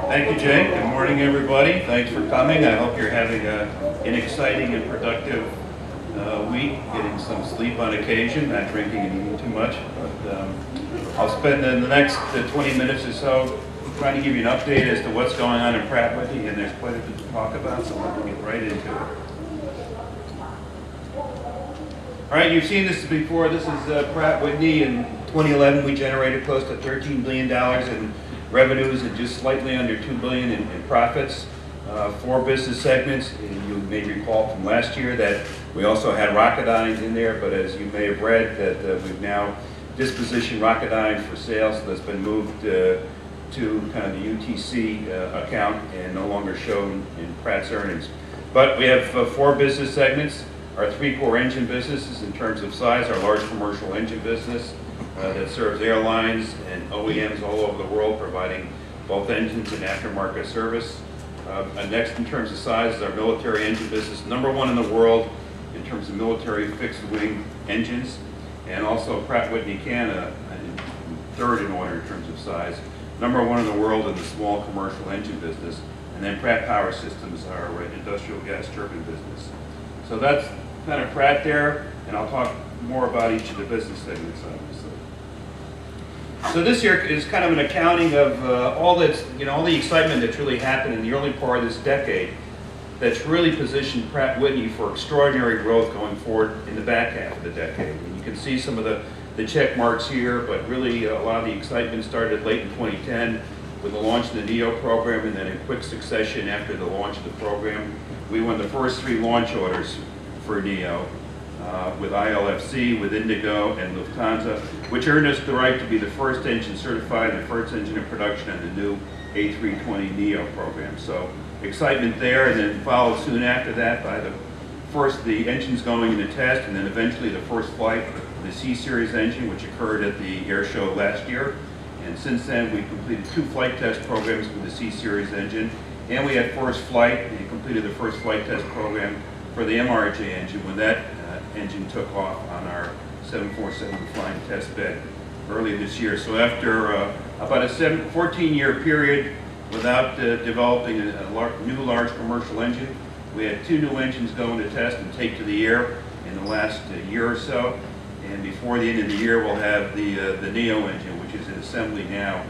Thank you, Jake. Good morning, everybody. Thanks for coming. I hope you're having an exciting and productive week, getting some sleep on occasion, not drinking and eating too much. But I'll spend the next 20 minutes or so trying to give you an update as to what's going on in Pratt & Whitney, and there's quite a bit to talk about, so we'll get right into it. All right, you've seen this before. This is Pratt & Whitney. In 2011, we generated close to $13 billion in revenues and just slightly under $2 billion in profits. 4 business segments. You may recall from last year that we also had Rocketdyne in there, but as you may have read, that we've now dispositioned Rocketdyne for sale, so that's been moved to kind of the UTC account and no longer shown in Pratt's earnings. But we have 4 business segments. Our 3 core engine businesses in terms of size, our large commercial engine business that serves airlines and OEMs all over the world, providing both engines and aftermarket service. Next in terms of size is our military engine business, #1 in the world in terms of military fixed wing engines, and also Pratt & Whitney Canada, 3rd in order in terms of size, #1 in the world in the small commercial engine business, and then Pratt Power Systems, our industrial gas turbine business. So that's kind of Pratt there, and I'll talk more about each of the business segments, obviously. So this here is kind of an accounting of all the excitement that's really happened in the early part of this decade that's really positioned Pratt & Whitney for extraordinary growth going forward in the back half of the decade. And you can see some of the check marks here, but really a lot of the excitement started late in 2010 with the launch of the NEO program, and then in quick succession after the launch of the program, we won the first 3 launch orders for NEO. With ILFC, with Indigo, and Lufthansa, which earned us the right to be the first engine certified and the first engine in production on the new A320 NEO program. So excitement there, and then followed soon after that by the engines going into test, and then eventually the first flight of the C-Series engine, which occurred at the air show last year. And since then, we've completed 2 flight test programs with the C-Series engine, and we had first flight, and completed the first flight test program for the MRJ engine when that engine took off on our 747 flying test bed early this year. So after about a 14-year period without developing a new large commercial engine, we had 2 new engines go into test and take to the air in the last year or so. And before the end of the year, we'll have the NEO engine, which is in assembly now,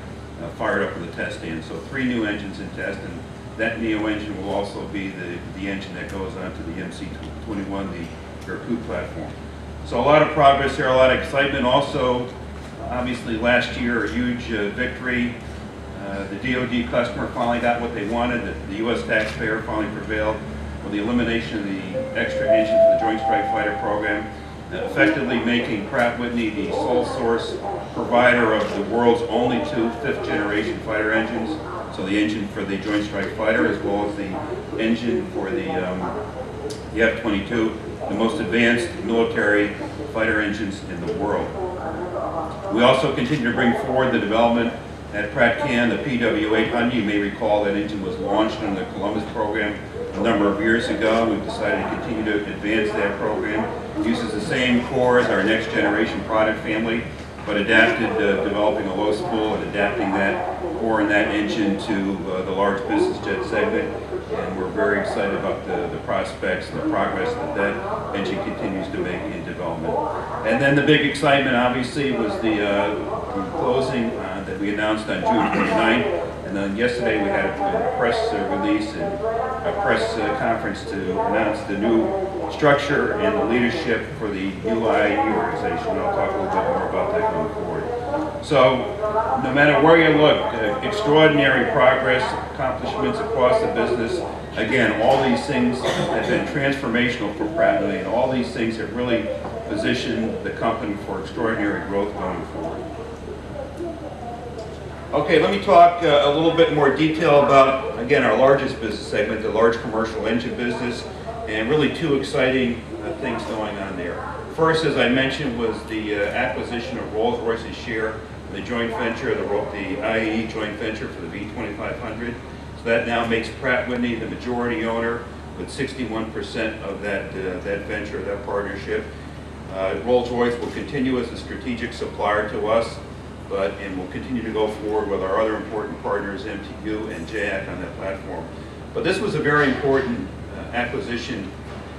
fired up with the test stand. So 3 new engines in test, and that NEO engine will also be the engine that goes onto the MC-21, the Irkut platform. So a lot of progress there, a lot of excitement. Also, obviously last year, a huge victory. The DoD customer finally got what they wanted. The U.S. taxpayer finally prevailed with the elimination of the extra engine for the Joint Strike Fighter program, effectively making Pratt & Whitney the sole source provider of the world's only 2 5th-generation fighter engines. So the engine for the Joint Strike Fighter, as well as the engine for the F-22, the most advanced military fighter engines in the world. We also continue to bring forward the development at Pratt Can, the PW800. You may recall that engine was launched in the Columbus program a number of years ago. We've decided to continue to advance that program. It uses the same core as our next generation product family, but adapted, developing a low spool and adapting that core and that engine to the large business jet segment. And we're very excited about the prospects and the progress that engine continues to make in development. And then the big excitement, obviously, was the closing that we announced on June 29th. And then yesterday we had a press release and a press conference to announce the new structure and the leadership for the new IAE organization. And I'll talk a little bit more about that going forward. So, no matter where you look, extraordinary progress, accomplishments across the business. Again, all these things have been transformational for Pratt & Whitney, and all these things have really positioned the company for extraordinary growth going forward. Okay, let me talk a little bit more detail about, again, our largest business segment, the large commercial engine business, and really 2 exciting things going on there. First, as I mentioned, was the acquisition of Rolls-Royce's share in the joint venture, the IAE joint venture for the V2500. So that now makes Pratt & Whitney the majority owner with 61% of that venture, that partnership. Rolls-Royce will continue as a strategic supplier to us and we'll continue to go forward with our other important partners, MTU and JAC, on that platform. But this was a very important acquisition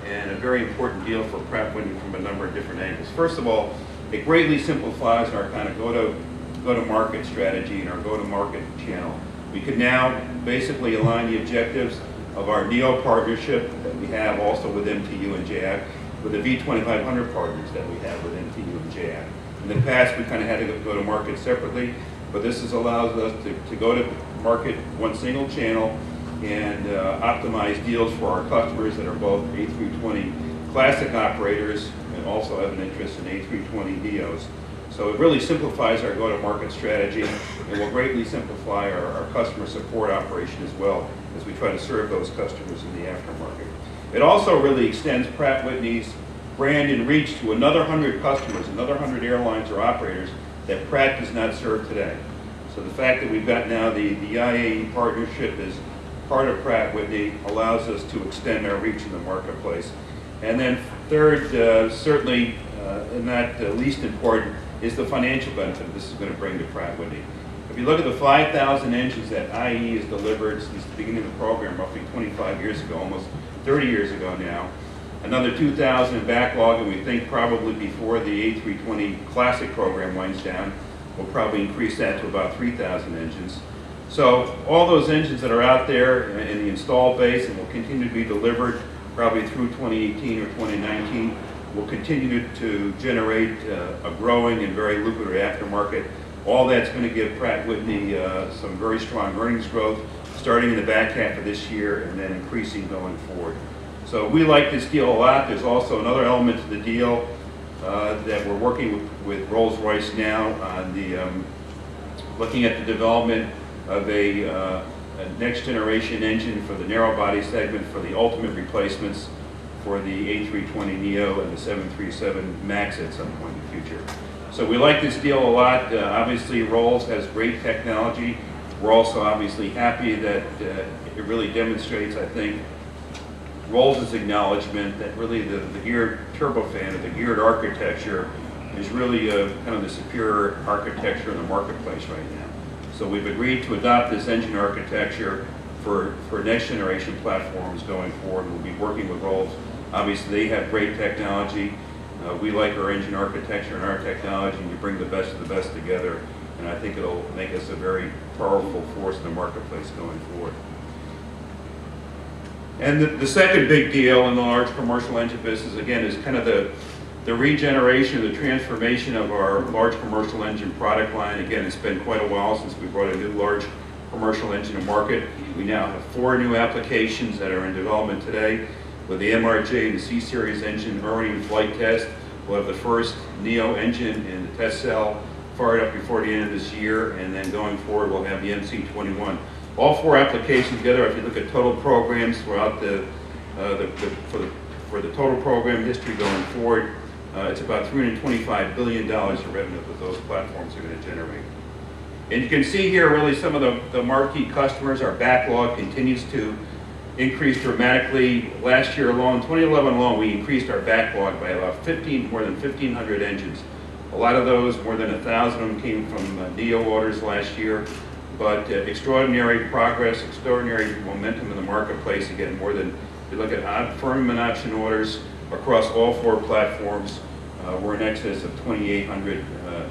and a very important deal for Pratt & Whitney from a number of different angles. First of all, it greatly simplifies our kind of go-to-market strategy and our go-to-market channel. We can now basically align the objectives of our NEO partnership that we have also with MTU and JAC with the V2500 partners that we have with MTU and JAC. In the past, we kind of had to go to market separately, but this allows us to go to market one single channel and optimize deals for our customers that are both A320 classic operators and also have an interest in A320 NEOs. So it really simplifies our go-to-market strategy and will greatly simplify our customer support operation as well as we try to serve those customers in the aftermarket. It also really extends Pratt & Whitney's brand and reach to another 100 customers, another 100 airlines or operators that Pratt does not serve today. So the fact that we've got now the IAE partnership as part of Pratt & Whitney allows us to extend our reach in the marketplace. And then third, certainly and not least important, is the financial benefit this is going to bring to Pratt & Whitney. If you look at the 5,000 engines that IAE has delivered since the beginning of the program, roughly 25 years ago, almost 30 years ago now, another 2,000 in backlog, and we think probably before the A320 Classic program winds down, we'll probably increase that to about 3,000 engines. So all those engines that are out there in the installed base and will continue to be delivered probably through 2018 or 2019 will continue to generate a growing and very lucrative aftermarket. All that's going to give Pratt & Whitney some very strong earnings growth starting in the back half of this year and then increasing going forward. So we like this deal a lot. There's also another element to the deal that we're working with Rolls-Royce now on looking at the development of a next generation engine for the narrow body segment for the ultimate replacements for the A320 NEO and the 737 MAX at some point in the future. So we like this deal a lot. Obviously Rolls has great technology. We're also obviously happy that it really demonstrates, I think, Rolls' acknowledgement that really the geared turbofan or the geared architecture is really kind of the superior architecture in the marketplace right now. So we've agreed to adopt this engine architecture for next generation platforms going forward. We'll be working with Rolls. Obviously they have great technology. We like our engine architecture and our technology, and you bring the best of the best together, and I think it'll make us a very powerful force in the marketplace going forward. And the second big deal in the large commercial engine business, again, is kind of the regeneration, the transformation of our large commercial engine product line. Again, it's been quite a while since we brought a new large commercial engine to market. We now have 4 new applications that are in development today with the MRJ and the C-Series engine already in flight test. We'll have the first NEO engine in the test cell fired up before the end of this year, and then going forward we'll have the MC-21. All 4 applications together, if you look at total programs throughout for the total program history going forward, it's about $325 billion of revenue that those platforms are going to generate. And you can see here really some of the marquee customers. Our backlog continues to increase dramatically. Last year alone, 2011 alone, we increased our backlog by about more than 1,500 engines. A lot of those, more than 1,000 of them, came from NEO orders last year. But extraordinary progress, extraordinary momentum in the marketplace. Again, more than, if you look at firm option orders across all 4 platforms, we're in excess of 2,800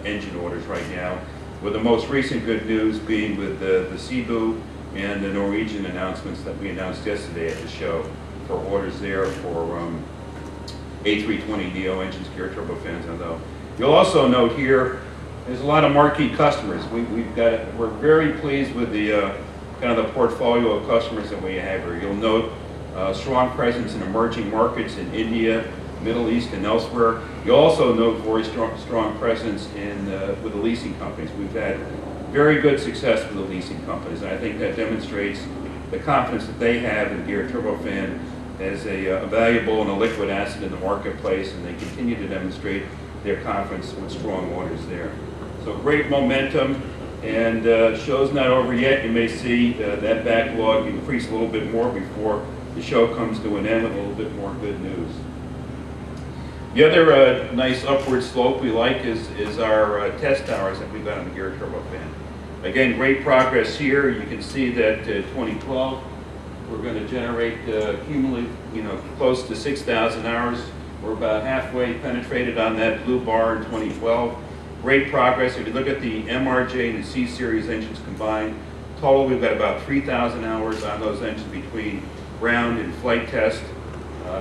engine orders right now, with the most recent good news being with the Cebu and the Norwegian announcements that we announced yesterday at the show for orders there for A320 NEO engines, geared turbofans on those. You'll also note here, there's a lot of marquee customers. We're very pleased with the kind of the portfolio of customers that we have here. You'll note strong presence in emerging markets in India, Middle East, and elsewhere. You also note very strong presence with the leasing companies. We've had very good success with the leasing companies, and I think that demonstrates the confidence that they have in geared turbofan as a valuable and a liquid asset in the marketplace, and they continue to demonstrate their confidence with strong orders there. So great momentum, and show's not over yet. You may see that backlog increase a little bit more before the show comes to an end with a little bit more good news. The other nice upward slope we like is our test hours that we've got on the gear turbofan. Again, great progress here. You can see that 2012, we're going to generate cumulative, close to 6,000 hours. We're about halfway penetrated on that blue bar in 2012. Great progress. If you look at the MRJ and the C-Series engines combined, total we've got about 3,000 hours on those engines between ground and flight test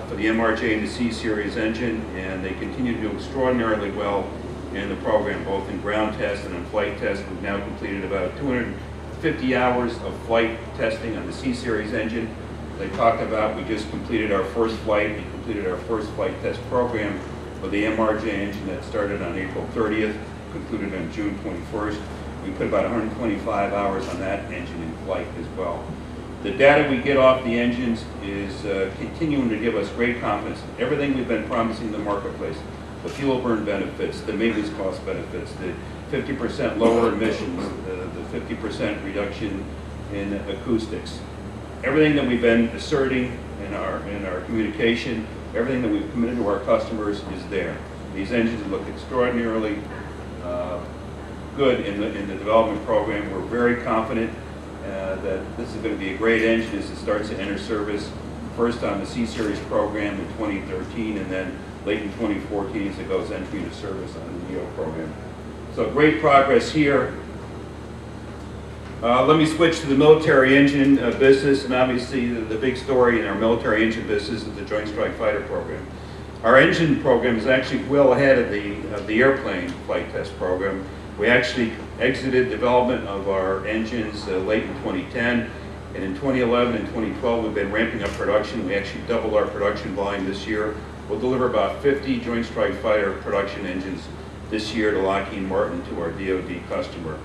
for the MRJ and the C-Series engine, and they continue to do extraordinarily well in the program, both in ground test and in flight test. We've now completed about 250 hours of flight testing on the C-Series engine. They talked about, we just completed our first flight. We completed our first flight test program for the MRJ engine that started on April 30th, concluded on June 21st. We put about 125 hours on that engine in flight as well. The data we get off the engines is continuing to give us great confidence. Everything we've been promising the marketplace, the fuel burn benefits, the maintenance cost benefits, the 50% lower emissions, the 50% reduction in acoustics. Everything that we've been asserting in our communication, everything that we've committed to our customers is there. These engines look extraordinarily good in the development program. We're very confident that this is going to be a great engine as it starts to enter service, first on the C-Series program in 2013, and then late in 2014 as it goes entry into service on the NEO program. So great progress here. Let me switch to the military engine business, and obviously the big story in our military engine business is the Joint Strike Fighter program. Our engine program is actually well ahead of the airplane flight test program. We actually exited development of our engines late in 2010, and in 2011 and 2012 we've been ramping up production. We actually doubled our production volume this year. We'll deliver about 50 Joint Strike Fighter production engines this year to Lockheed Martin, to our DoD customer.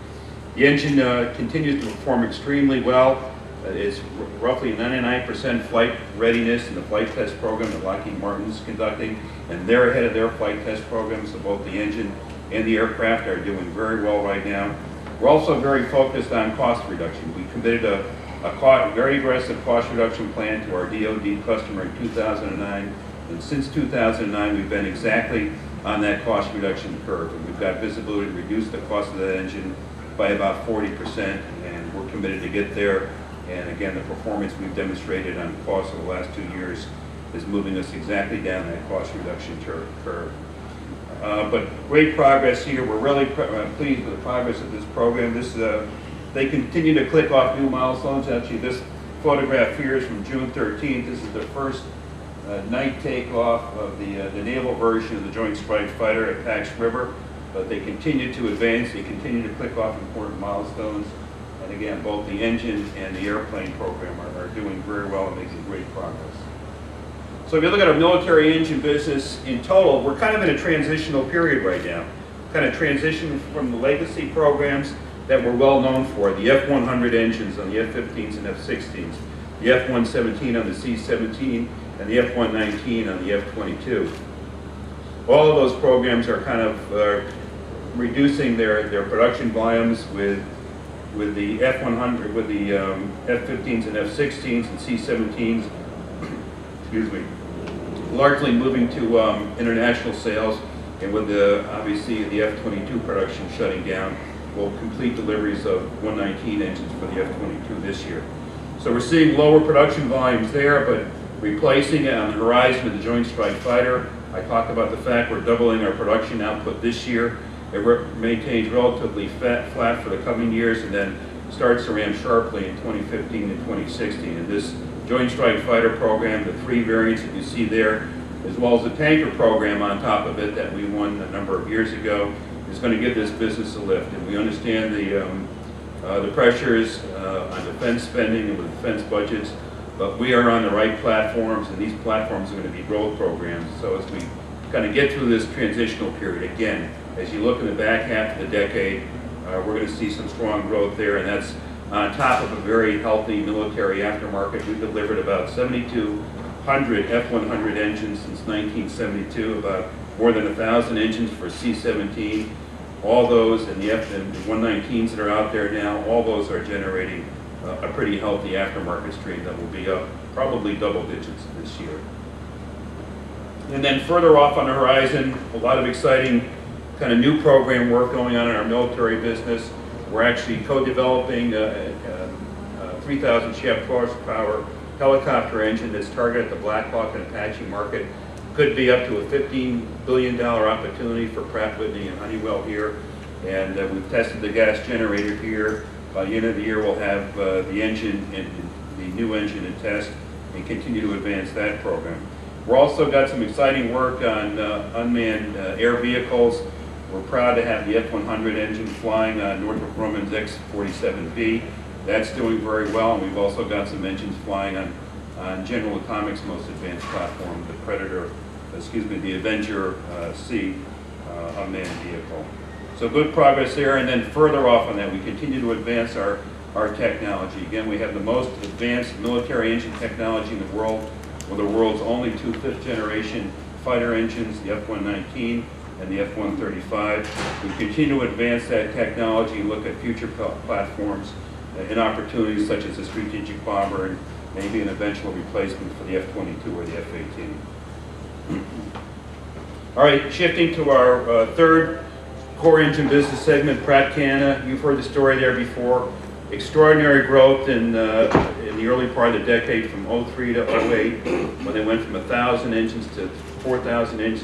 The engine continues to perform extremely well. It's roughly 99% flight readiness in the flight test program that Lockheed Martin is conducting, and they're ahead of their flight test program, so both the engine and the aircraft are doing very well right now. We're also very focused on cost reduction. We committed a very aggressive cost reduction plan to our DoD customer in 2009, and since 2009 we've been exactly on that cost reduction curve. And we've got visibility to reduce the cost of that engine by about 40%, and we're committed to get there. And again, the performance we've demonstrated on cost over the last 2 years is moving us exactly down that cost reduction curve. But great progress here. We're really pleased with the progress of this program. They continue to click off new milestones. Actually, this photograph here is from June 13th. This is the first night takeoff of the naval version of the Joint Strike Fighter at Pax River. But they continue to advance. They continue to click off important milestones. And again, both the engine and the airplane program are doing very well and making great progress. So if you look at our military engine business in total, we're kind of in a transitional period right now. Kind of transition from the legacy programs that we're well known for, the F-100 engines on the F-15s and F-16s, the F-117 on the C-17, and the F-119 on the F-22. All of those programs are kind of reducing their production volumes with the F-100, with the F-15s and F-16s and C-17s, excuse me, largely moving to international sales, and with obviously the F-22 production shutting down, we'll complete deliveries of 119 engines for the F-22 this year. So we're seeing lower production volumes there, but replacing it on the horizon of the Joint Strike Fighter. I talked about the fact we're doubling our production output this year. It maintains relatively flat for the coming years, and then starts to ramp sharply in 2015 and 2016. And this Joint Strike Fighter program, the 3 variants that you see there, as well as the tanker program on top of it that we won a number of years ago, is going to give this business a lift. And we understand the pressures on defense spending and with defense budgets, but we are on the right platforms, and these platforms are going to be growth programs. So as we kind of get through this transitional period, again, as you look in the back half of the decade, we're going to see some strong growth there, and that's on top of a very healthy military aftermarket. We've delivered about 7,200 F-100 engines since 1972, about more than 1,000 engines for C-17. All those, and the F-119s that are out there now, all those are generating a pretty healthy aftermarket stream that will be up probably double digits this year. And then further off on the horizon, a lot of exciting kind of new program work going on in our military business. We're actually co-developing a 3,000 shaft horsepower helicopter engine that's targeted at the Black Hawk and Apache market. Could be up to a $15 billion opportunity for Pratt & Whitney and Honeywell here. And we've tested the gas generator here. By the end of the year, we'll have the engine and the new engine in test and continue to advance that program. We're also got some exciting work on unmanned air vehicles. We're proud to have the F-100 engine flying on Northrop Grumman's X-47B. That's doing very well, and we've also got some engines flying on General Atomics' most advanced platform, the Avenger C unmanned vehicle. So good progress there, and then further off on that, we continue to advance our technology. Again, we have the most advanced military engine technology in the world. We're the world's only two fifth-generation fighter engines, the F-119 and the F-135. We continue to advance that technology and look at future platforms and opportunities such as the strategic bomber and maybe an eventual replacement for the F-22 or the F-18. All right, shifting to our third core engine business segment, Pratt Canada. You've heard the story there before. Extraordinary growth in the early part of the decade from 03 to 08, when they went from 1,000 engines to 4,000 engines.